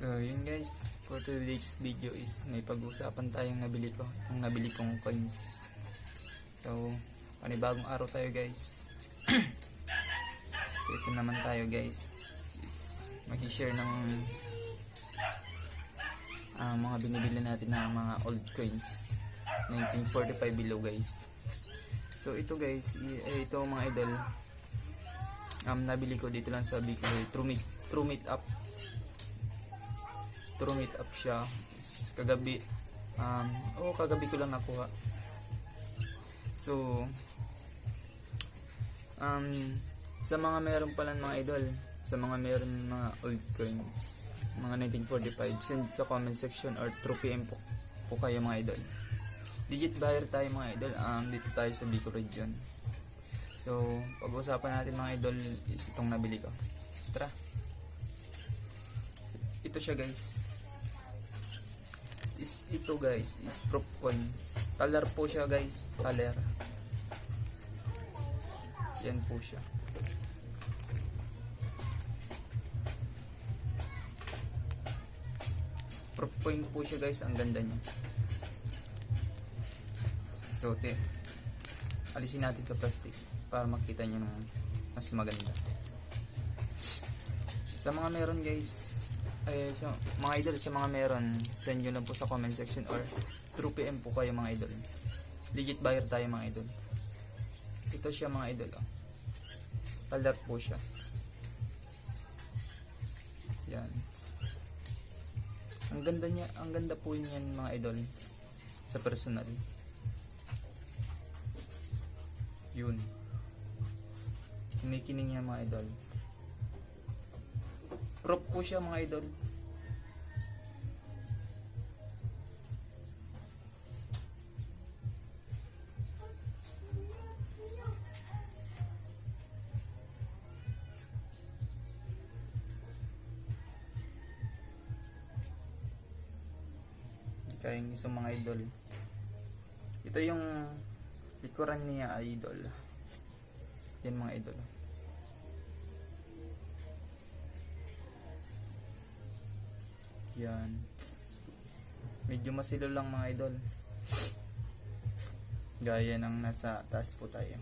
So yun guys, for today's video is may pag-uusapan tayong nabili kong coins. So panibagong araw tayo guys. So ito naman tayo guys, is mag-share ng mga binibili natin na mga old coins 1945 below guys. So ito guys, ito mga idol, nabili ko dito lang sa Bicol, True Meet Up siya. Kagabi kagabi ko lang nakuha. So sa mga meron pala mga idol, sa mga meron mga old coins mga 1945, send sa comment section or through PM po kayo mga idol. Digit buyer tayo mga idol, dito tayo sa Bicol region. So pag-uusapan natin mga idol is itong nabili ko. Tara, ito siya guys. Ito guys is proof coins. Taler po siya guys, taler. Yan po siya. Proof coin po siya guys, ang ganda niya. So alisin natin sa plastic para makita niyo ng mas maganda. Sa mga meron guys, sa mga idol, sa mga meron, send nyo lang po sa comment section or through PM po kayo mga idol. Legit buyer tayo mga idol. Ito siya mga idol, talat po siya. Yan. Ang ganda niya, ang ganda po niyan mga idol sa personal. Yun. Kumikinig niya mga idol. Prop po siya mga idol. Kaya yung isang mga idol. Ito yung likuran niya idol. Yan mga idol. Yan. Medyo masilo lang mga idol. Gaya ng nasa taas po tayo.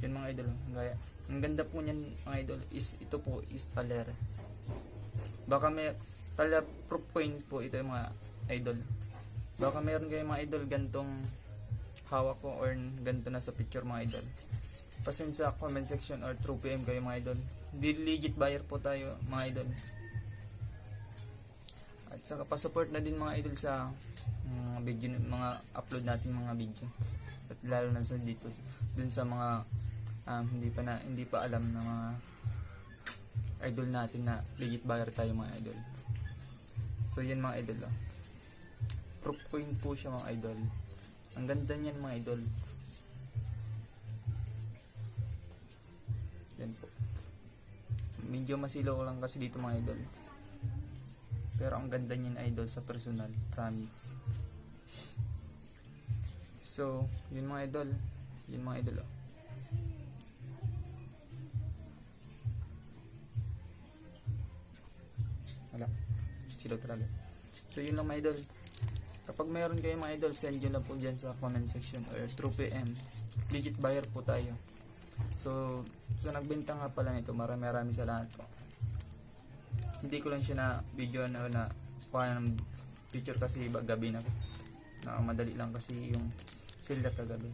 Yan mga idol. Gaya. Ang ganda po niyan mga idol is ito po is taler. Baka may taler proof coins po ito yung mga idol. Baka meron kayo mga idol gantong hawak ko or ganto na sa picture mga idol. Pasin sa comment section or through PM kayo mga idol. Legit buyer po tayo mga idol. At saka pa-support na din mga idol sa video, mga upload natin mga video. At lalo na sa dito dun sa mga hindi pa alam na mga idol natin na legit buyer tayo mga idol. So yan mga idol. Proof coin po siya mga idol. Ang ganda niyan mga idol. Yan po. Medyo masilaw lang kasi dito mga idol. Pero ang ganda niyan idol sa personal, promise. So, yun mga idol. Yun mga idol. Wala. Silaw talaga. So, yun lang mga idol. Kapag mayroon kayo mga idol, send nyo lang po dyan sa comment section or through PM. Legit buyer po tayo. So nagbenta nga pala nito, marami salamat po. Hindi ko lang siya na video na kuha ng picture kasi gabi na madali lang kasi yung sila kagabi.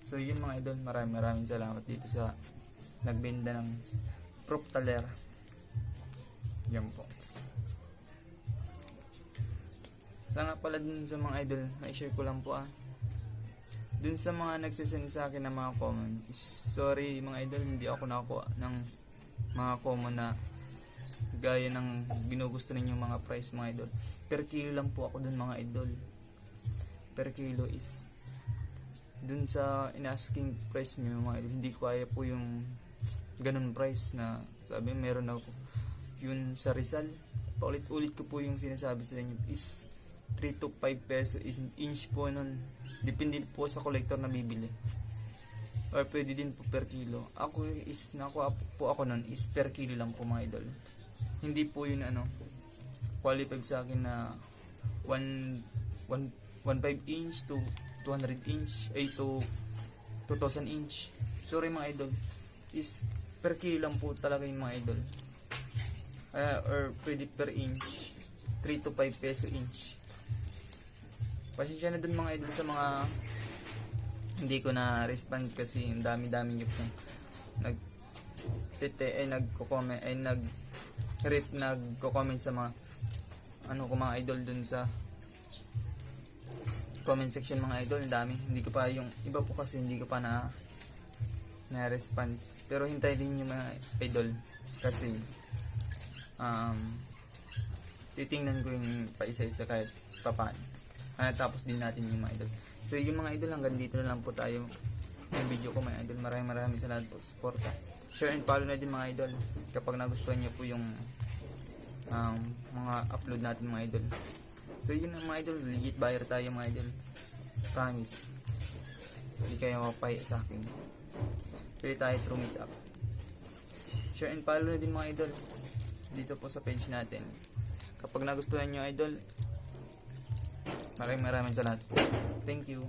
So yun mga idol, maraming salamat dito sa nagbenta ng proof taler. Yan po. Sa nga pala dun sa mga idol, na-share ko lang po dun sa mga nagsisend sa akin ng mga comment, sorry mga idol, hindi ako nakakuha ng mga comment na gaya ng ginugusto ninyong mga price mga idol. Per kilo lang po ako dun mga idol. Per kilo is dun sa inasking price nyo mga idol, hindi ko kaya po yung ganun price na sabi meron ako yun sa Rizal. Paulit-ulit ko po yung sinasabi sa inyo is 3 to 5 peso inch po nun. Depende po sa collector na bibili. Or pwede din po per kilo. Ako is nakuha po ako nun is per kilo lang po mga idol. hindi po yun qualified sa akin na 1.5 inch to 200 inch ay to 2,000 inch. Sorry mga idol, is per kilo lang po talaga yung mga idol. Or pwede per inch 3 to 5 peso inch. Pasensya na dun mga idol sa mga hindi ko na response kasi ang dami-dami nyo pong nagko-comment sa mga ko mga idol dun sa comment section mga idol. Ang dami, hindi ko pa yung iba po kasi hindi ko pa na response, pero hintay din yung mga idol kasi titingnan ko yung pa isa-isa kahit papaano. Tapos din natin yung mga idol. So yung mga idol, hanggang dito na lang po tayo yung video ko mga idol. Maraming salamat po sa suporta. Share and follow na din mga idol kapag nagustuhan nyo po yung mga upload natin mga idol. So yun mga idol, legit buyer tayo mga idol. Promise, hindi kayo mapapahiya sa akin. Pwede tayo through meet up. Share and follow na din mga idol dito po sa page natin. Kapag nagustuhan nyo idol, maraming salamat po. Thank you.